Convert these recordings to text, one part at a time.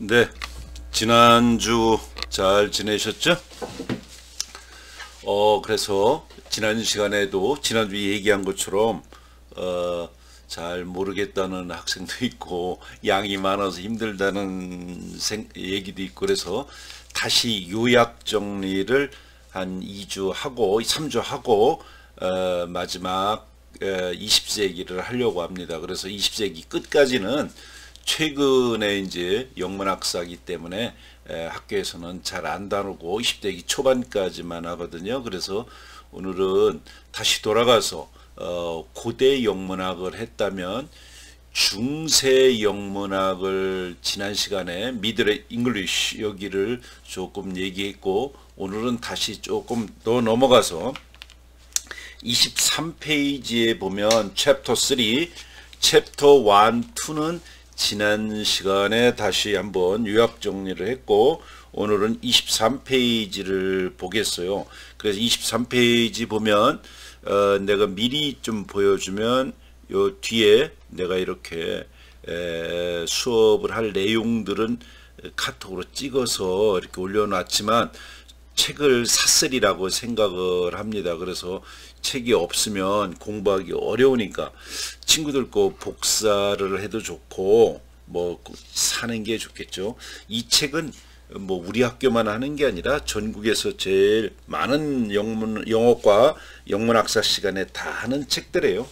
네, 지난주 잘 지내셨죠? 그래서 지난 시간에도 지난주 얘기한 것처럼 잘 모르겠다는 학생도 있고 양이 많아서 힘들다는 얘기도 있고 그래서 다시 요약 정리를 한 2주 하고 3주 하고 마지막 20세기를 하려고 합니다. 그래서 20세기 끝까지는 최근에 이제 영문학사이기 때문에 학교에서는 잘 안 다루고 20세기 초반까지만 하거든요. 그래서 오늘은 다시 돌아가서 고대 영문학을 했다면 중세 영문학을 지난 시간에 미들 잉글리쉬 여기를 조금 얘기했고 오늘은 다시 조금 더 넘어가서 23페이지에 보면 챕터 3, 챕터 1, 2는 지난 시간에 다시 한번 요약 정리를 했고 오늘은 23페이지를 보겠어요. 그래서 23페이지 보면 내가 미리 좀 보여주면 요 뒤에 내가 이렇게 수업을 할 내용들은 카톡으로 찍어서 이렇게 올려놨지만 책을 샀으리라고 생각을 합니다. 그래서 책이 없으면 공부하기 어려우니까 친구들 거 복사를 해도 좋고 뭐 사는 게 좋겠죠. 이 책은 뭐 우리 학교만 하는 게 아니라 전국에서 제일 많은 영어과 영문학사 시간에 다 하는 책들이에요.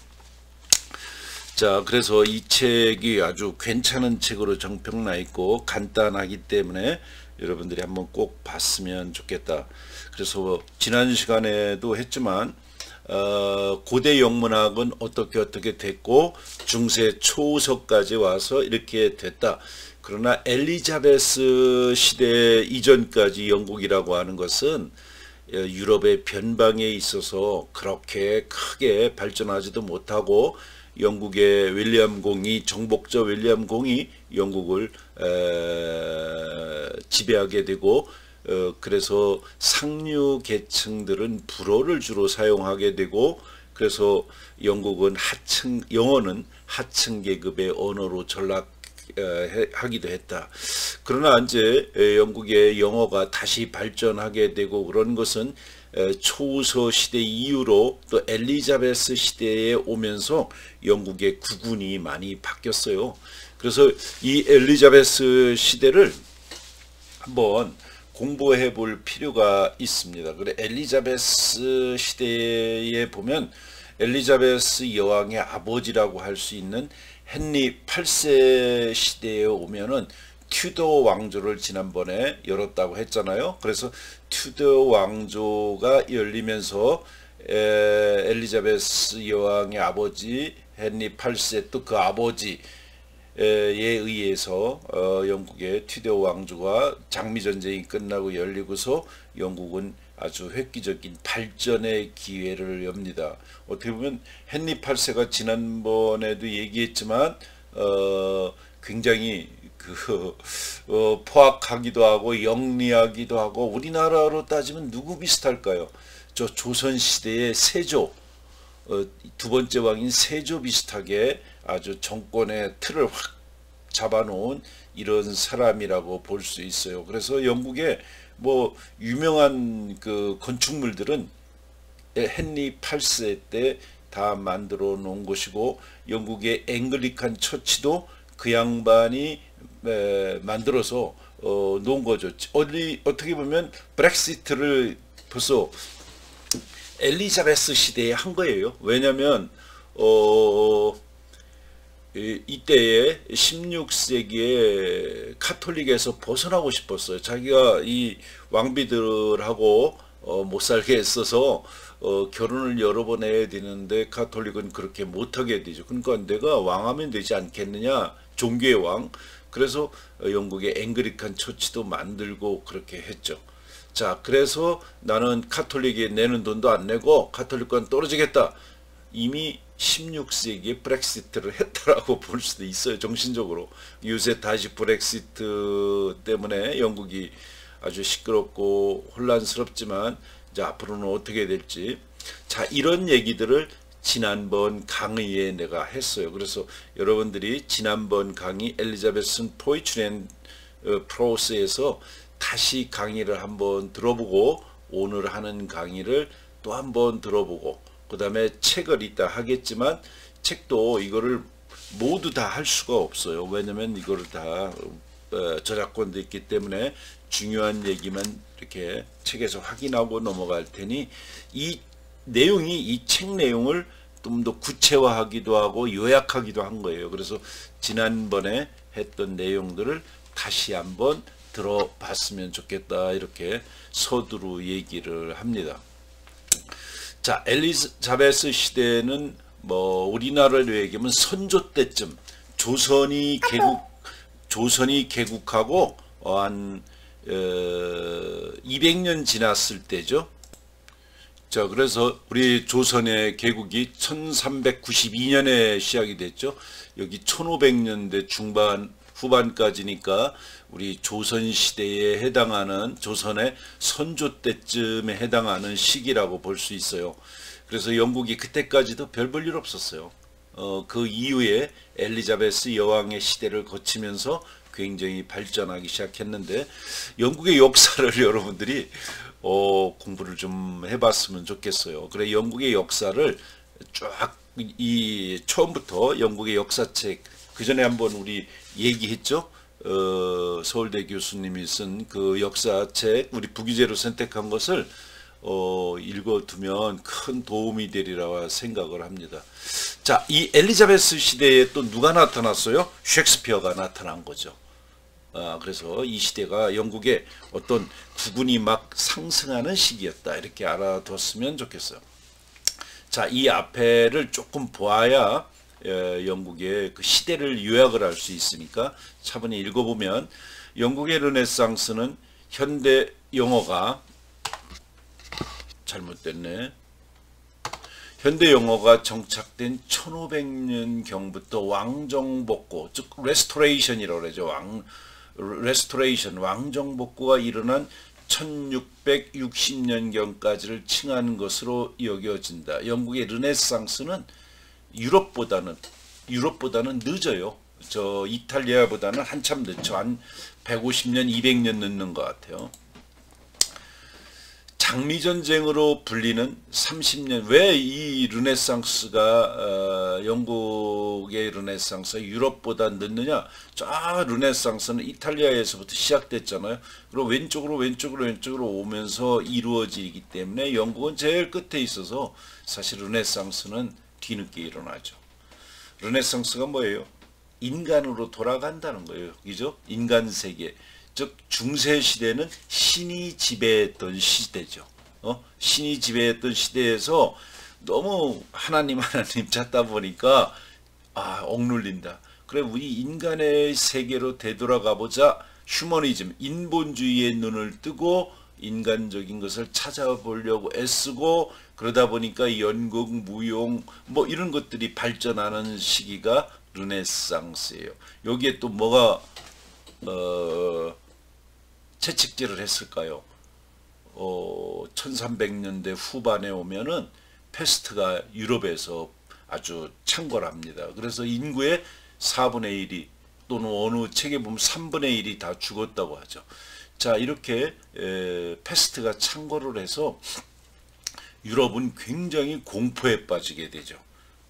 자, 그래서 이 책이 아주 괜찮은 책으로 정평나 있고 간단하기 때문에 여러분들이 한번 꼭 봤으면 좋겠다. 그래서 지난 시간에도 했지만 고대 영문학은 어떻게 됐고 중세 초서까지 와서 이렇게 됐다. 그러나 엘리자베스 시대 이전까지 영국이라고 하는 것은 유럽의 변방에 있어서 그렇게 크게 발전하지도 못하고 영국의 윌리엄 공이 정복자 윌리엄 공이 영국을 지배하게 되고 그래서 상류 계층들은 불어를 주로 사용하게 되고 그래서 영국은 영어는 하층 계급의 언어로 전락하기도 했다. 그러나 이제 영국의 영어가 다시 발전하게 되고 그런 것은 초서 시대 이후로 또 엘리자베스 시대에 오면서 영국의 구군이 많이 바뀌었어요. 그래서 이 엘리자베스 시대를 한번 공부해 볼 필요가 있습니다. 그래 엘리자베스 시대에 보면 엘리자베스 여왕의 아버지라고 할 수 있는 헨리 8세 시대에 오면은 튜더 왕조를 지난번에 열었다고 했잖아요. 그래서 튜더 왕조가 열리면서 엘리자베스 여왕의 아버지 헨리 8세 또 그 아버지에 의해서 영국의 튜더 왕조가 장미전쟁이 끝나고 열리고서 영국은 아주 획기적인 발전의 기회를 엽니다. 어떻게 보면 헨리 8세가 지난번에도 얘기했지만 굉장히 포악하기도 하고 영리하기도 하고 우리나라로 따지면 누구 비슷할까요? 저 조선시대의 세조 두 번째 왕인 세조 비슷하게 아주 정권의 틀을 확 잡아놓은 이런 사람이라고 볼 수 있어요. 그래서 영국의 뭐 유명한 그 건축물들은 헨리 8세 때 다 만들어 놓은 것이고 영국의 앵글리칸 처치도 그 양반이 만들어서 놓은 거죠. 어떻게 보면 브렉시트를 벌써 엘리자베스 시대에 한 거예요. 왜냐하면 이때에 16세기에 카톨릭에서 벗어나고 싶었어요. 자기가 이 왕비들하고 못 살게 했어서 결혼을 여러 번 해야 되는데 카톨릭은 그렇게 못하게 되죠. 그러니까 내가 왕하면 되지 않겠느냐, 종교의 왕. 그래서 영국의 앵글리칸 처치도 만들고 그렇게 했죠. 자, 그래서 나는 카톨릭에 내는 돈도 안 내고 카톨릭과는 떨어지겠다. 이미 16세기에 브렉시트를 했다라고 볼 수도 있어요. 정신적으로. 요새 다시 브렉시트 때문에 영국이 아주 시끄럽고 혼란스럽지만 이제 앞으로는 어떻게 될지. 자, 이런 얘기들을 지난번 강의에 내가 했어요. 그래서 여러분들이 지난번 강의 엘리자베스 포이츄렌 프로스에서 다시 강의를 한번 들어보고 오늘 하는 강의를 또 한번 들어보고 그 다음에 책을 이따 하겠지만 책도 이거를 모두 다 할 수가 없어요. 왜냐면 이거를 다 저작권도 있기 때문에 중요한 얘기만 이렇게 책에서 확인하고 넘어갈 테니 이 내용이 이 책 내용을 좀 더 구체화하기도 하고 요약하기도 한 거예요. 그래서 지난번에 했던 내용들을 다시 한번 들어봤으면 좋겠다 이렇게 서두로 얘기를 합니다. 자, 엘리자베스 시대는 뭐 우리나라로 얘기하면 선조 때쯤 조선이 개국하고 한 200년 지났을 때죠. 자, 그래서 우리 조선의 개국이 1392년에 시작이 됐죠. 여기 1500년대 중반 후반까지니까 우리 조선시대에 해당하는 조선의 선조 때쯤에 해당하는 시기라고 볼 수 있어요. 그래서 영국이 그때까지도 별 볼 일 없었어요. 그 이후에 엘리자베스 여왕의 시대를 거치면서 굉장히 발전하기 시작했는데 영국의 역사를 여러분들이 공부를 좀 해봤으면 좋겠어요. 그래 영국의 역사를 쫙 처음부터 영국의 역사책 그 전에 한번 우리 얘기했죠. 서울대 교수님이 쓴 그 역사책 우리 부기재로 선택한 것을 읽어두면 큰 도움이 되리라 생각을 합니다. 자, 이 엘리자베스 시대에 또 누가 나타났어요? 셰익스피어가 나타난 거죠. 그래서 이 시대가 영국의 어떤 국운이 막 상승하는 시기였다 이렇게 알아뒀으면 좋겠어요. 자, 이 앞에를 조금 보아야 영국의 그 시대를 요약을 할 수 있으니까 차분히 읽어보면 영국의 르네상스는 현대 영어가 잘못됐네. 현대 영어가 정착된 1500년경부터 왕정복고 즉 레스토레이션이라고 그러죠. 레스토레이션 왕정복고가 일어난 1660년경까지를 칭하는 것으로 여겨진다. 영국의 르네상스는 유럽보다는 늦어요. 저 이탈리아보다는 한참 늦죠. 한 150년, 200년 늦는 것 같아요. 장미전쟁으로 불리는 30년 왜 이 르네상스가 영국의 르네상스가 유럽보다 늦느냐. 저 르네상스는 이탈리아에서부터 시작됐잖아요. 그리고 왼쪽으로 오면서 이루어지기 때문에 영국은 제일 끝에 있어서 사실 르네상스는 뒤늦게 일어나죠. 르네상스가 뭐예요? 인간으로 돌아간다는 거예요. 그죠? 인간 세계. 즉 중세 시대는 신이 지배했던 시대죠. 신이 지배했던 시대에서 너무 하나님 찾다 보니까 억눌린다. 그래 우리 인간의 세계로 되돌아가 보자. 휴머니즘, 인본주의의 눈을 뜨고 인간적인 것을 찾아보려고 애쓰고 그러다 보니까 연극, 무용 뭐 이런 것들이 발전하는 시기가 르네상스예요. 여기에 또 뭐가 채찍질을 했을까요? 1300년대 후반에 오면은 패스트가 유럽에서 아주 창궐합니다. 그래서 인구의 4분의 1이 또는 어느 책에 보면 3분의 1이 다 죽었다고 하죠. 자, 이렇게 패스트가 창궐을 해서 유럽은 굉장히 공포에 빠지게 되죠.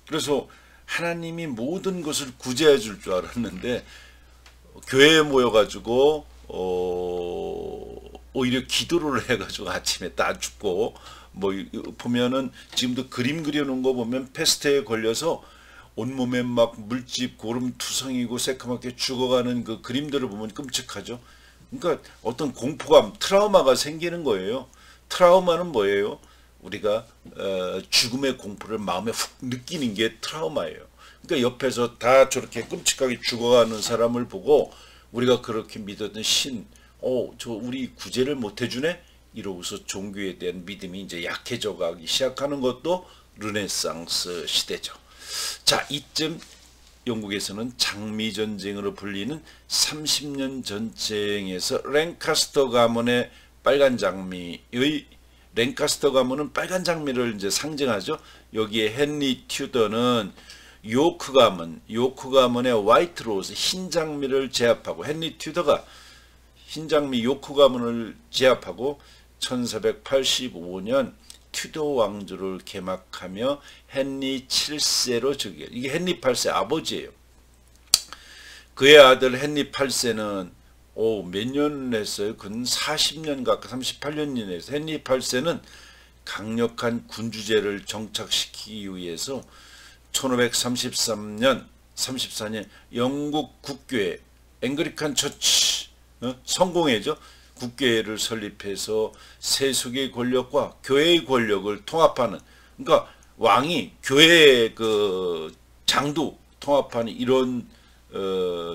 그래서 하나님이 모든 것을 구제해 줄 줄 알았는데 교회에 모여가지고 오히려 기도를 해가지고 아침에 다 죽고 뭐 보면은 지금도 그림 그려놓은 거 보면 패스트에 걸려서 온몸에 막 물집 고름투성이고 새까맣게 죽어가는 그 그림들을 보면 끔찍하죠. 그러니까 어떤 공포감, 트라우마가 생기는 거예요. 트라우마는 뭐예요? 우리가 죽음의 공포를 마음에 훅 느끼는 게 트라우마예요. 그러니까 옆에서 다 저렇게 끔찍하게 죽어가는 사람을 보고 우리가 그렇게 믿었던 신, 저 우리 구제를 못 해주네? 이러고서 종교에 대한 믿음이 이제 약해져 가기 시작하는 것도 르네상스 시대죠. 자, 이쯤 영국에서는 장미전쟁으로 불리는 30년 전쟁에서 랭카스터 가문의 빨간 장미의 랭카스터 가문은 빨간 장미를 이제 상징하죠. 여기에 헨리 튜더는 요크 가문의 화이트 로즈 흰 장미를 제압하고 헨리 튜더가 흰장미 요크 가문을 제압하고 1485년 튜더 왕조를 개막하며 헨리 7세로 즉위해요. 이게 헨리 8세 아버지예요. 그의 아들 헨리 8세는 몇 년 했어요? 근 40년 가까이 38년 했어요. 헨리 8세는 강력한 군주제를 정착시키기 위해서 1534년 영국 국교회 앵글리칸 처치 성공회죠. 국교회를 설립해서 세속의 권력과 교회의 권력을 통합하는, 그러니까 왕이 교회의 그 장도 통합하는 이런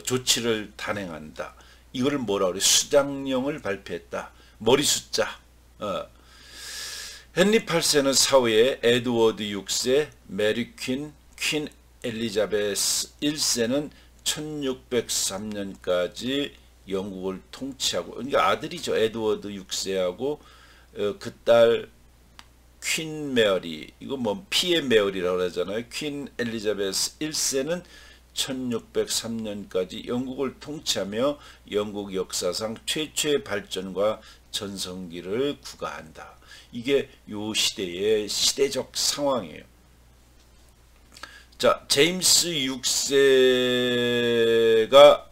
조치를 단행한다. 이걸 뭐라 그래? 수장령을 발표했다. 머리 숫자. 헨리 8세는 사후에 에드워드 6세, 메리 퀸 엘리자베스 1세는 1603년까지 영국을 통치하고, 그러니까 아들이죠. 에드워드 6세하고 그 딸 퀸 메어리, 이거 뭐 피의 메어리라고 하잖아요. 퀸 엘리자베스 1세는 1603년까지 영국을 통치하며 영국 역사상 최초의 발전과 전성기를 구가한다. 이게 요 시대의 시대적 상황이에요. 자, 제임스 6세가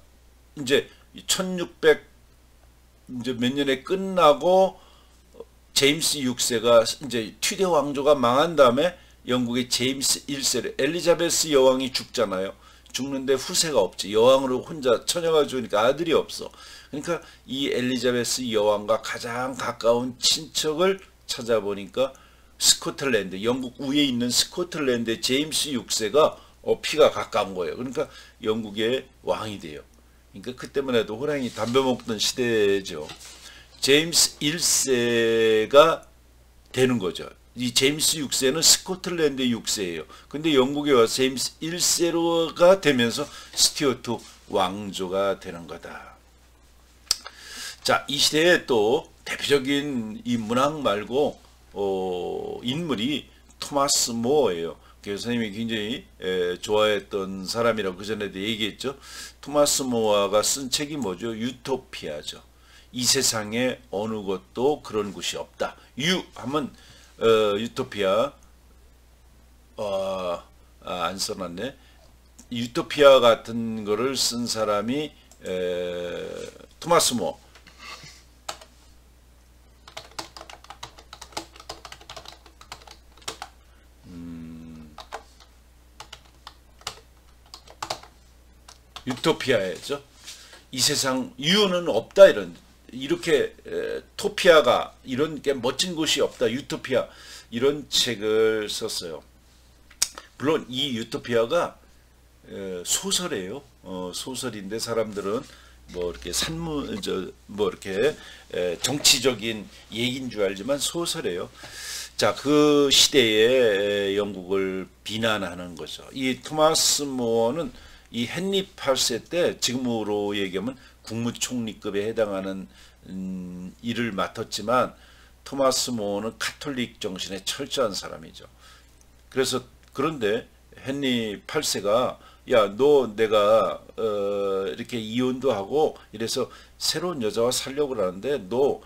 이제 1600 이제 몇 년에 끝나고 제임스 6세가 이제 튜더 왕조가 망한 다음에 영국의 제임스 1세를 엘리자베스 여왕이 죽잖아요. 죽는데 후세가 없지. 여왕으로 혼자 처녀가 죽으니까 아들이 없어. 그러니까 이 엘리자베스 여왕과 가장 가까운 친척을 찾아보니까 스코틀랜드, 영국 위에 있는 스코틀랜드의 제임스 6세가 피가 가까운 거예요. 그러니까 영국의 왕이 돼요. 그러니까 그때만 해도 호랑이 담배 먹던 시대죠. 제임스 1세가 되는 거죠. 이 제임스 6세는 스코틀랜드 6세예요. 근데 영국에 와서 제임스 1세로가 되면서 스튜어트 왕조가 되는 거다. 자, 이 시대에 또 대표적인 이 문학 말고 인물이 토마스 모어예요. 교수님이 굉장히 좋아했던 사람이라고 그전에도 얘기했죠. 토마스 모어가 쓴 책이 뭐죠? 유토피아죠. 이 세상에 어느 곳도 그런 곳이 없다. 하면 유토피아 안 써놨네. 유토피아 같은 거를 쓴 사람이 토마스 모어. 유토피아죠. 이 세상 유는 없다, 이렇게 토피아가 이런 게 멋진 곳이 없다, 유토피아, 이런 책을 썼어요. 물론 이 유토피아가 소설이에요. 소설인데 사람들은 뭐 이렇게 뭐 이렇게 정치적인 얘기인 줄 알지만 소설이에요. 자, 그 시대의 영국을 비난하는 거죠. 이 토마스 모어는 이 헨리 8세 때 지금으로 얘기하면 국무총리급에 해당하는 일을 맡았지만 토마스 모어는 카톨릭 정신에 철저한 사람이죠. 그런데 헨리 8세가 야, 너 내가 이렇게 이혼도 하고 이래서 새로운 여자와 살려고 하는데 너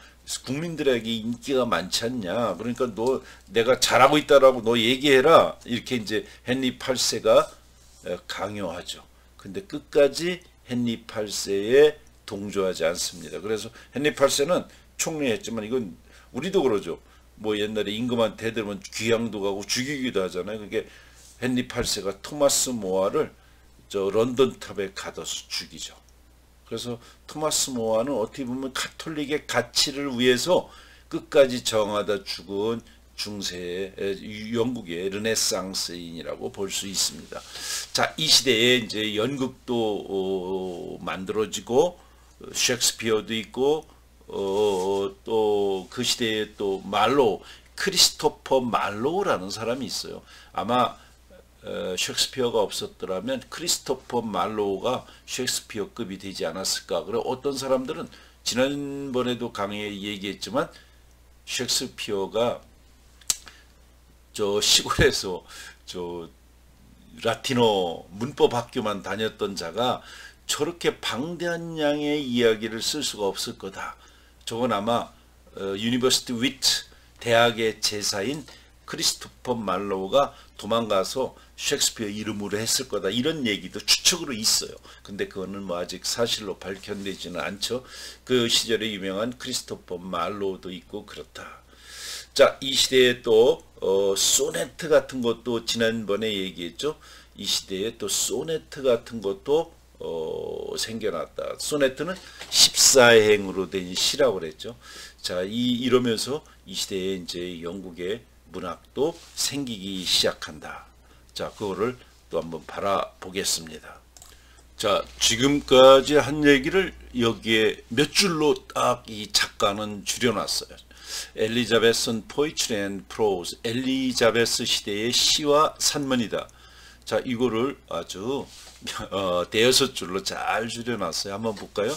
국민들에게 인기가 많지 않냐? 그러니까 너 내가 잘하고 있다라고 너 얘기해라. 이렇게 이제 헨리 8세가 강요하죠. 근데 끝까지 헨리 8세에 동조하지 않습니다. 그래서 헨리 8세는 총리했지만 이건 우리도 그러죠. 뭐 옛날에 임금한 대들면 귀양도 가고 죽이기도 하잖아요. 그게 헨리 8세가 토마스 모어를 저 런던 탑에 가둬서 죽이죠. 그래서 토마스 모어는 어떻게 보면 카톨릭의 가치를 위해서 끝까지 정하다 죽은 중세의 영국의 르네상스인이라고 볼 수 있습니다. 자, 이 시대에 이제 연극도 만들어지고 셰익스피어도 있고 또 그 시대에 또 말로우, 크리스토퍼 말로우라는 사람이 있어요. 아마 셰익스피어가 없었더라면 크리스토퍼 말로우가 셰익스피어급이 되지 않았을까. 그리고 어떤 사람들은 지난번에도 강의에 얘기했지만 셰익스피어가 저 시골에서 저 라틴어 문법 학교만 다녔던 자가 저렇게 방대한 양의 이야기를 쓸 수가 없을 거다. 저건 아마 유니버시티 위트 대학의 제사인 크리스토퍼 말로우가 도망가서 셰익스피어 이름으로 했을 거다. 이런 얘기도 추측으로 있어요. 근데 그거는 뭐 아직 사실로 밝혀내지는 않죠. 그 시절에 유명한 크리스토퍼 말로우도 있고 그렇다. 자, 이 시대에 또 소네트 같은 것도 지난번에 얘기했죠. 이 시대에 또 소네트 같은 것도 생겨났다. 소네트는 14행으로 된 시라고 그랬죠. 자, 이러면서 이 시대에 이제 영국의 문학도 생기기 시작한다. 자, 그거를 또 한번 바라보겠습니다. 자, 지금까지 한 얘기를 여기에 몇 줄로 딱 이 작가는 줄여놨어요. 엘리자베슨 포이트리 앤 프로즈, 엘리자베스 시대의 시와 산문이다. 자, 이거를 아주 대여섯 줄로 잘 줄여놨어요. 한번 볼까요?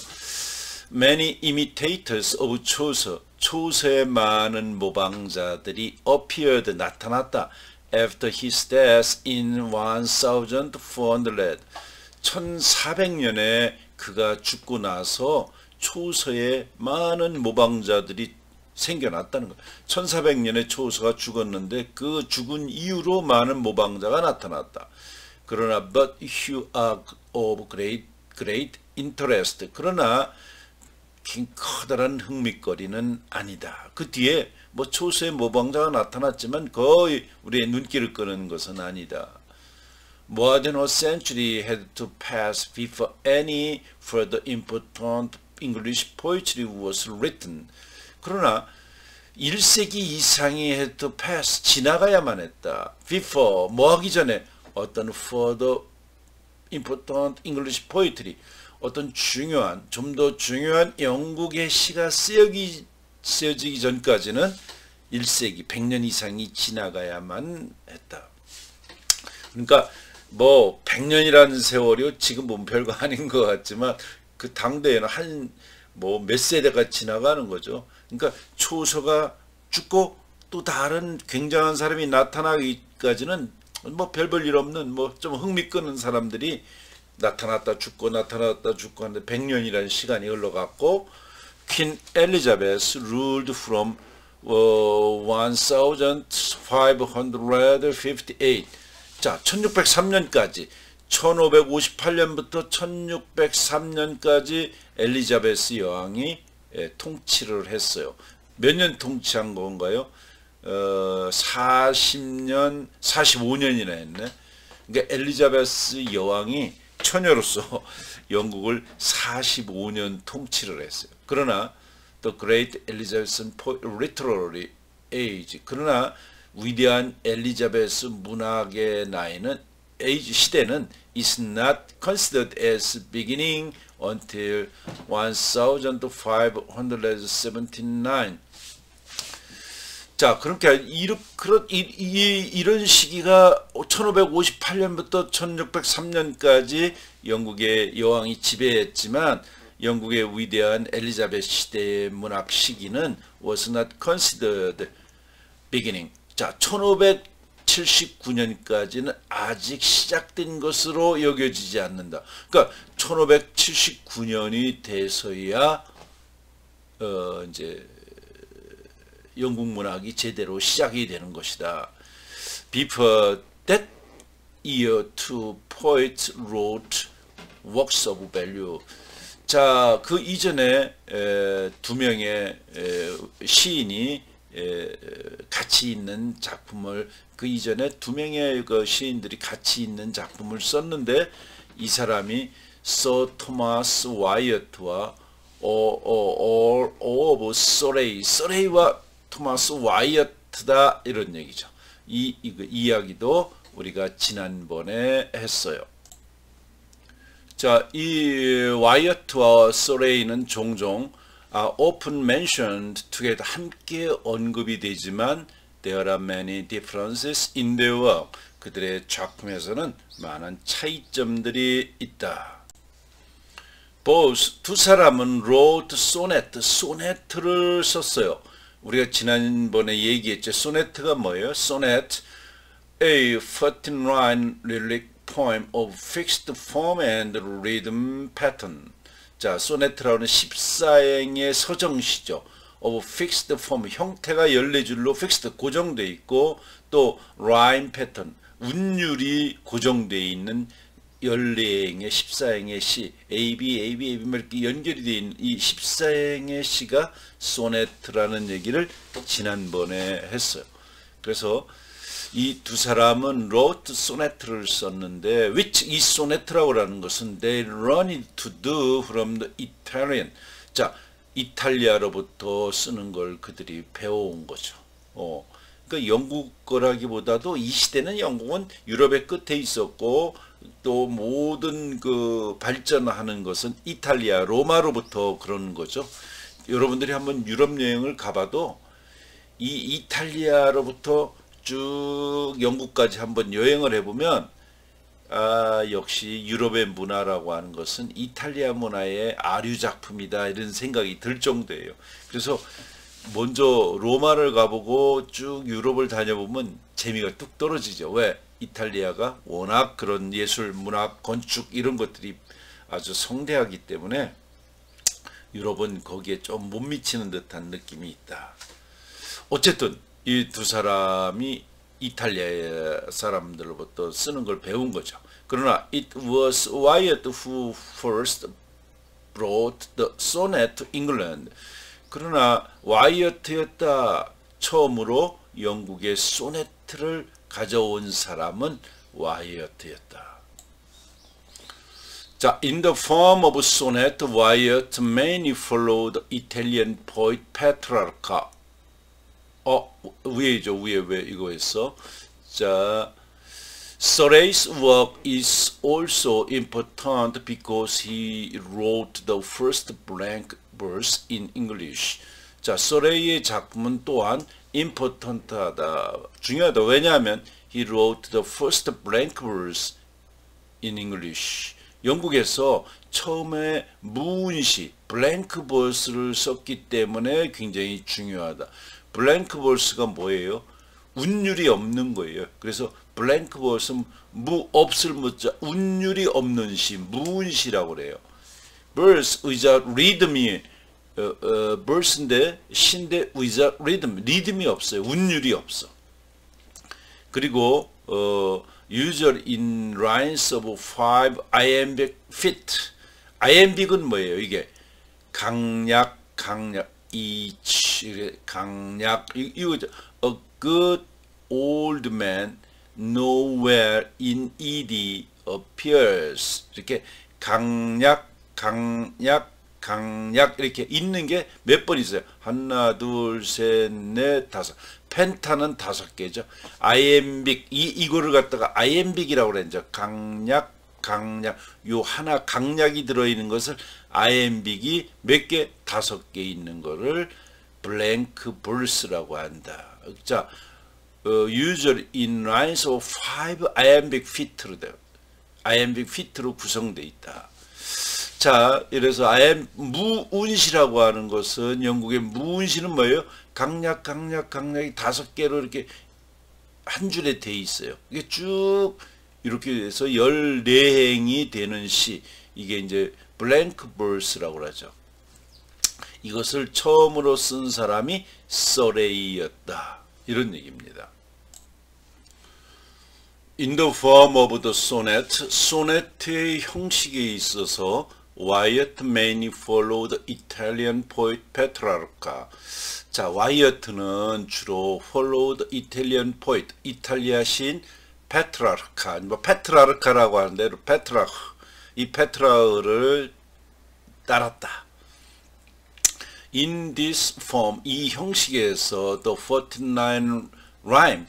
Many imitators of Chaucer, 초서의 많은 모방자들이 appeared, 나타났다. After his death in 1400, 1400년에 그가 죽고 나서 초서의 많은 모방자들이 생겨났다는 거예요. 1400년에 초서가 죽었는데 그 죽은 이후로 많은 모방자가 나타났다. 그러나 but you are of great interest. 그러나 커다란 흥미거리는 아니다. 그 뒤에 뭐 초서의 모방자가 나타났지만 거의 우리의 눈길을 끄는 것은 아니다. More than a century had to pass before any further important English poetry was written. 그러나 1세기 이상이 had to pass, 지나가야만 했다. Before, 뭐 하기 전에 어떤 further important English poetry, 어떤 중요한, 좀 더 중요한 영국의 시가 쓰여지기 전까지는 1세기, 100년 이상이 지나가야만 했다. 그러니까 뭐 100년이라는 세월이 지금 보면 별거 아닌 것 같지만 그 당대에는 한 뭐 몇 세대가 지나가는 거죠. 그러니까 초서가 죽고 또 다른 굉장한 사람이 나타나기까지는 뭐 별 볼 일 없는 뭐 좀 흥미 끄는 사람들이 나타났다 죽고 나타났다 죽고 하는데 100년이라는 시간이 흘러갔고 퀸 엘리자베스 ruled from 1558. 자, 1603년까지 1558년부터 1603년까지 엘리자베스 여왕이 통치를 했어요. 몇 년 통치한 건가요? 40년, 45년이나 했네. 그러니까 엘리자베스 여왕이 처녀로서 영국을 45년 통치를 했어요. 그러나 The Great Elizabethan Literary Age, 그러나 위대한 엘리자베스 문학의 나이는 시대는 is not considered as beginning until 1579. 자, 그러니까 이런 시기가 1558년부터 1603년까지 영국의 여왕이 지배했지만 영국의 위대한 엘리자베스 시대의 문학 시기는 was not considered beginning. 자, 1579년까지는 아직 시작된 것으로 여겨지지 않는다. 그러니까 1579년이 돼서야 이제 영국 문학이 제대로 시작이 되는 것이다. Before that year, two poets wrote works of value. 자, 그 이전에 두 명의 시인이 가치 있는 작품을, 그 이전에 두 명의 그 시인들이 가치 있는 작품을 썼는데 이 사람이 서 토마스 와이어트와 All of Surrey, 서레이와 토마스 와이어트다, 이런 얘기죠. 이 이야기도 우리가 지난번에 했어요. 자, 이 와이어트와 서레이는 종종 often mentioned together, 함께 언급이 되지만 there are many differences in their work, 그들의 작품에서는 많은 차이점들이 있다. Both, 두 사람은 wrote sonnet, 소네트를 썼어요. 우리가 지난번에 얘기했죠. 소네트가 뭐예요? Sonnet, a 14-line lyric poem of fixed form and rhythm pattern. 자, 소네트라는 14행의 서정시죠. of fixed form, 형태가 14줄로 fixed, 고정되어 있고, 또 rhyme pattern, 운율이 고정되어 있는 14행의 14행의 시, A, B, A, B, A, B 이렇게 연결이 되어 있는 이 14행의 시가 소네트라는 얘기를 지난번에 했어요. 그래서 이 두 사람은 wrote sonet를 썼는데, which 이 sonet라고 하는 것은 they learned to do from the Italian. 자, 이탈리아로부터 쓰는 걸 그들이 배워온 거죠. 그러니까 영국 거라기보다도 이 시대는 영국은 유럽의 끝에 있었고, 또 모든 그 발전하는 것은 이탈리아, 로마로부터 그러는 거죠. 여러분들이 한번 유럽 여행을 가봐도 이 이탈리아로부터 쭉 영국까지 한번 여행을 해보면, 역시 유럽의 문화라고 하는 것은 이탈리아 문화의 아류작품이다, 이런 생각이 들 정도예요. 그래서 먼저 로마를 가보고 쭉 유럽을 다녀보면 재미가 뚝 떨어지죠. 왜? 이탈리아가 워낙 그런 예술, 문학, 건축 이런 것들이 아주 성대하기 때문에 유럽은 거기에 좀 못 미치는 듯한 느낌이 있다. 어쨌든 이 두 사람이 이탈리아 사람들로부터 쓰는 걸 배운 거죠. 그러나 it was Wyatt who first brought the sonnet to England. 그러나 와이어트였다. 처음으로 영국의 소네트를 가져온 사람은 와이어트였다. 자, in the form of sonnet, Wyatt mainly followed Italian poet Petrarca. 위에죠. 위에 왜 이거 했어? 자, Soret's work is also important because he wrote the first blank verse in English. 자, 소레이의 작품은 또한 important하다, 중요하다. 왜냐하면 he wrote the first blank verse in English. 영국에서 처음에 무운시, blank verse를 썼기 때문에 굉장히 중요하다. blank verse가 뭐예요? 운율이 없는 거예요. 그래서 blank verse는 없을 무자, 운율이 없는 시, 무운시라고 그래요. verse 의자 리듬이 verse인데 시인데 의자 리듬이 없어요. 운율이 없어. 그리고 usually in rhymes of 5 iambic feet. iambic은 뭐예요? 이게 강약, each, 강약, 이거 a good old man nowhere in ed appears. 이렇게 강약 이렇게 있는 게 몇 번 있어요. 하나, 둘, 셋, 넷, 다섯. 펜타는 5개죠. iambic, 이거를 갖다가 iambic이라고 그랬죠. 강약. 요 하나 강약이 들어있는 것을 iambic이 몇 개? 5개 있는 거를 blank verse라고 한다. 자, usually in lines of 5 iambic feet로 돼요. iambic feet로 구성되어 있다. 자, 이래서 무운시라고 하는 것은, 영국의 무운시는 뭐예요? 강약이 5개로 이렇게 한 줄에 돼 있어요. 이게 쭉 이렇게 해서 14행이 되는 시, 이게 이제 blank verse라고 하죠. 이것을 처음으로 쓴 사람이 서레이였다, 이런 얘기입니다. In the form of the sonnet, 소네트의 형식에 있어서 Wyatt mainly followed Italian poet Petrarca. 자, 와이어트는 주로 followed Italian poet, 이탈리아 시인 페트라르카, 페트라르카라고 하는데 이 페트라르를 따랐다. In this form, 이 형식에서 the 49 rhyme,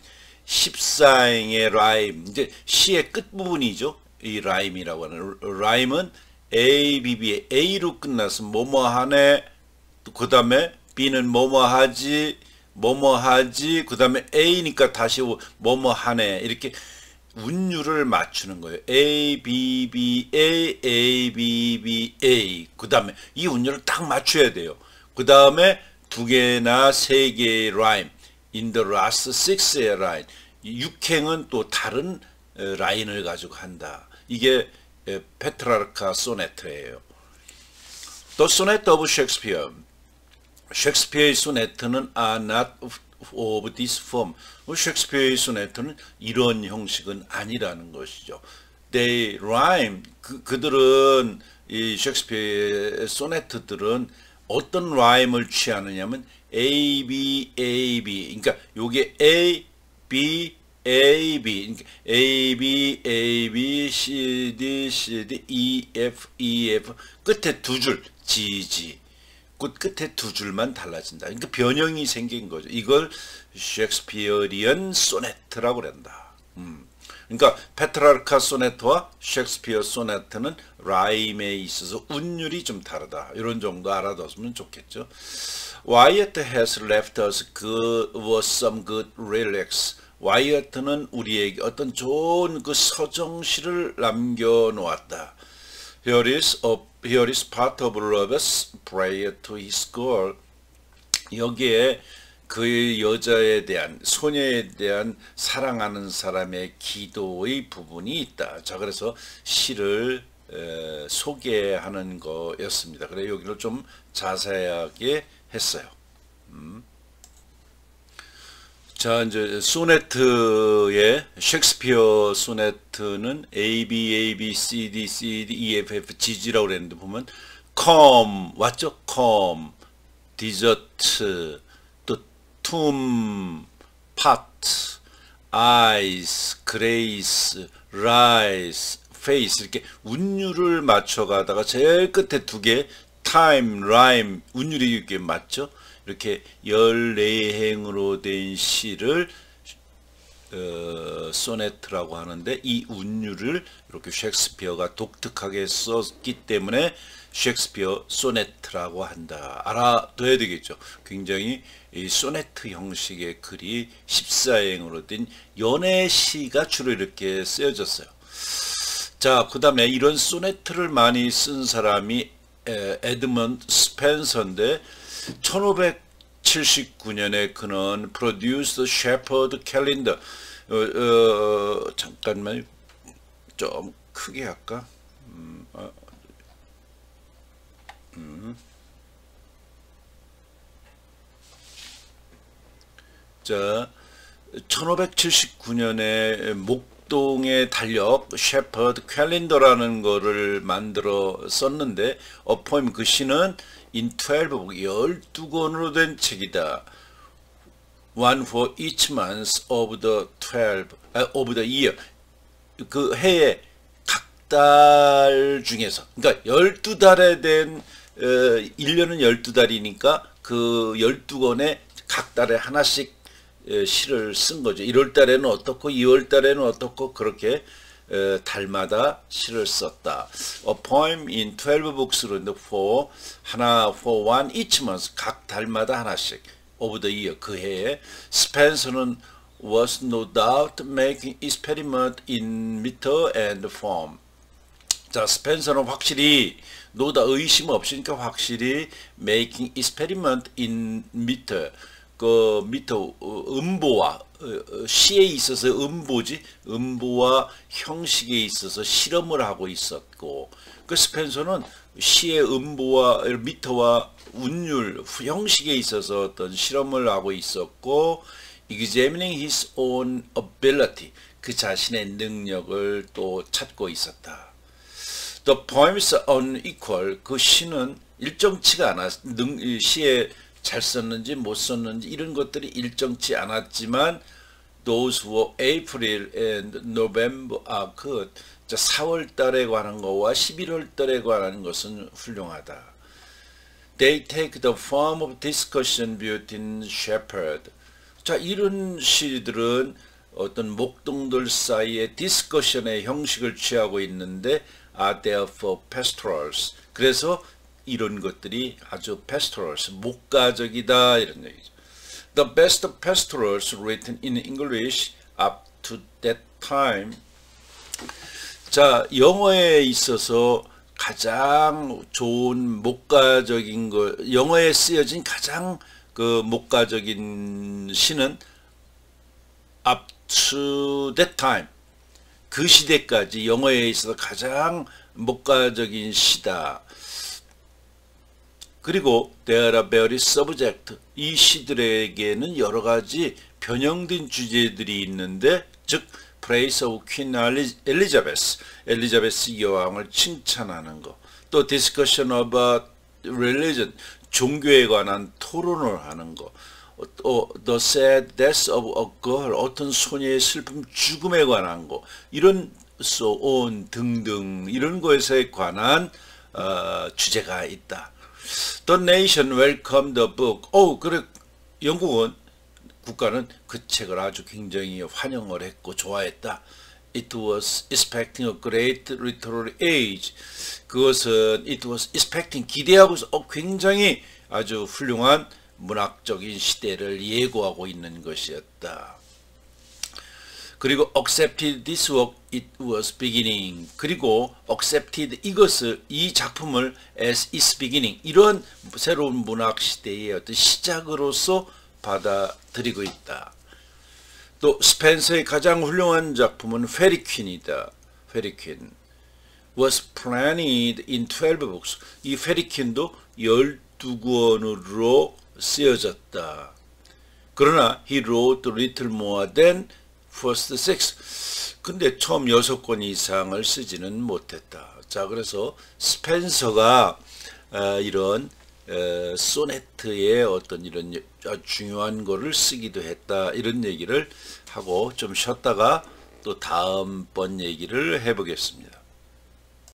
14행의 라임, 이제 시의 끝부분이죠. 이 라임이라고 하는, 라임은 A, B, B, A로 끝나서 뭐뭐하네, 그 다음에 B는 뭐뭐하지, 그 다음에 A니까 다시 뭐뭐하네, 이렇게 운율을 맞추는 거예요. A, B, B, A, A, B, B, A. 그 다음에 이 운율을 딱 맞춰야 돼요. 그 다음에 2개나 3개의 라임, in the last 6의 라임, 6행은 또 다른 라인을 가지고 한다. 이게 페트라르카 소네트예요. The sonnet of Shakespeare. 셰익스피어의 소네트는 are not of this form. 셰익스피어의 소네트는 이런 형식은 아니라는 것이죠. They rhyme. 그들은 이 셰익스피어의 소네트들은 어떤 라임을 취하느냐면 A, B, A, B. 그러니까 요게 A, B, A, B. 그러니까 A, B, A, B, C, D, C, D, E, F, E, F. 끝에 두 줄, G, G. 끝에 두 줄만 달라진다. 그러니까 변형이 생긴 거죠. 이걸 셰익스피어리언 소네트라고 그런다. 그러니까 페트라르카 소네트와 셰익스피어 소네트는 라임에 있어서 운율이 좀 다르다. 이런 정도 알아뒀으면 좋겠죠. Wyatt has left us some good relics. 와이어트는 우리에게 어떤 좋은 그 서정시를 남겨놓았다. Here is part of Robert's prayer to his girl. 여기에 그 여자에 대한, 소녀에 대한 사랑하는 사람의 기도의 부분이 있다. 자, 그래서 시를 소개하는 거였습니다. 그래 여기를 좀 자세하게 했어요. 자, 이제 소네트의 셰익스피어 소네트는 A, B, A, B, C, D, C, D, E, F, F, G, G라고 그랬는데 보면 come 왔죠? come, dessert, 또 tomb, pot, eyes, grace, rise, face 이렇게 운율을 맞춰가다가 제일 끝에 두 개 time, rhyme 운율이 이렇게 맞죠? 이렇게 14행으로 된 시를 소네트라고 하는데 이 운율을 이렇게 셰익스피어가 독특하게 썼기 때문에 셰익스피어 소네트라고 한다. 알아둬야 되겠죠. 굉장히 이 소네트 형식의 글이 14행으로 된 연애시가 주로 이렇게 쓰여졌어요. 자, 그 다음에 이런 소네트를 많이 쓴 사람이 에드먼드 스펜서인데 1579년에 그는 produced Shepherd Calendar. 잠깐만 좀 크게 할까? 자, 1579년에 목동의 달력 셰퍼드 캘린더라는 거를 만들어 썼는데 어포임 그 시는 in 12book 12권으로 된 책이다. One for each month of the year. 그 해의 각 달 중에서 그러니까 12달에 된 1년은 12달이니까 그 12권에 각 달에 하나씩 시를 쓴 거죠. 1월 달에는 어떻고 2월 달에는 어떻고 그렇게 달마다 시를 썼다. A poem in 12 books로 for one each month 각 달마다 하나씩 of the year 그 해에 스펜서는 was no doubt making experiment in meter and form. 자, 스펜서는 확실히 노다 의심 없으니까 확실히 making experiment in meter 그 미터 음보와 시에 있어서 음보와 형식에 있어서 실험을 하고 있었고 그 스펜서는 시의 음보와 미터와 운율 형식에 있어서 어떤 실험을 하고 있었고 examining his own ability 그 자신의 능력을 또 찾고 있었다. The poems unequal 그 시는 일정치가 않았 시에 잘 썼는지 못 썼는지 이런 것들이 일정치 않았지만 those were April and November are good. 자, 4월 달에 관한 것과 11월 달에 관한 것은 훌륭하다. They take the form of discussion between shepherd. 자, 이런 시들은 어떤 목동들 사이에 디스커션의 형식을 취하고 있는데 are therefore pastorals. 그래서 이런 것들이 아주 pastorals, 목가적이다 이런 얘기죠. The best pastorals written in English up to that time. 자, 영어에 있어서 가장 좋은 목가적인 거, 영어에 쓰여진 가장 그 목가적인 시는 up to that time. 그 시대까지 영어에 있어서 가장 목가적인 시다. 그리고 there are various subject. 이 시들에게는 여러 가지 변형된 주제들이 있는데, 즉 praise of Queen Elizabeth, 엘리자베스 여왕을 칭찬하는 거, 또 discussion about religion, 종교에 관한 토론을 하는 거, the sad death of a girl, 어떤 소녀의 슬픔 죽음에 관한 거, 이런 so on 등등 이런 것에 관한 주제가 있다. The nation welcomed the book. 그래 영국은 국가는 그 책을 아주 굉장히 환영을 했고 좋아했다. It was expecting a great literary age. 그것은 it was expecting, 기대하고 굉장히 아주 훌륭한 문학적인 시대를 예고하고 있는 것이었다. 그리고 accepted this work, it was beginning. 그리고 accepted 이 작품을 as its beginning, 이런 새로운 문학 시대의 어떤 시작으로서 받아들이고 있다. 또 스펜서의 가장 훌륭한 작품은 페리 퀸이다. 페리 퀸 was planned in 12 books. 이 페리 퀸도 12권으로 쓰여졌다. 그러나 he wrote little more than first 6. 근데 처음 6권 이상을 쓰지는 못했다. 자, 그래서 스펜서가 이런 소네트의 어떤 이런 중요한 거를 쓰기도 했다, 이런 얘기를 하고 좀 쉬었다가 또 다음번 얘기를 해보겠습니다.